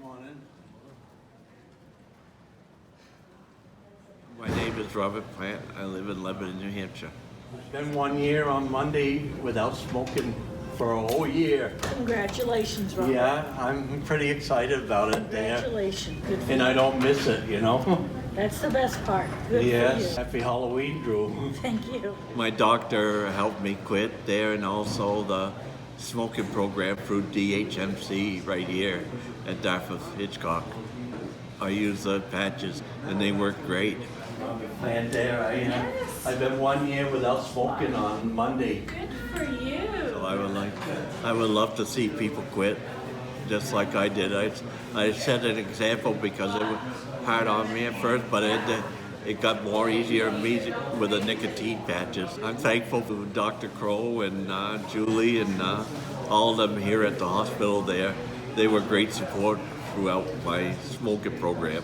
on in. My name is Robert Plante. I live in Lebanon, New Hampshire. It's been 1 year on Monday without smoking for a whole year. Congratulations, Robert. Yeah, I'm pretty excited about it there. Congratulations. Good for And you. I don't miss it, you know? That's the best part. Good Yes. for Happy Halloween, Drew. you. Thank you. My doctor helped me quit there, and also the smoking program through DHMC right here at Dartmouth-Hitchcock. I use the patches and they work great. Plante, I've been 1 year without smoking on Monday. Good for you. So I would love to see people quit just like I did. I set an example because it was hard on me at first, but it got more easier and easier with the nicotine patches. I'm thankful to Dr. Coe and Julie and all of them here at the hospital there. They were great support throughout my smoking program.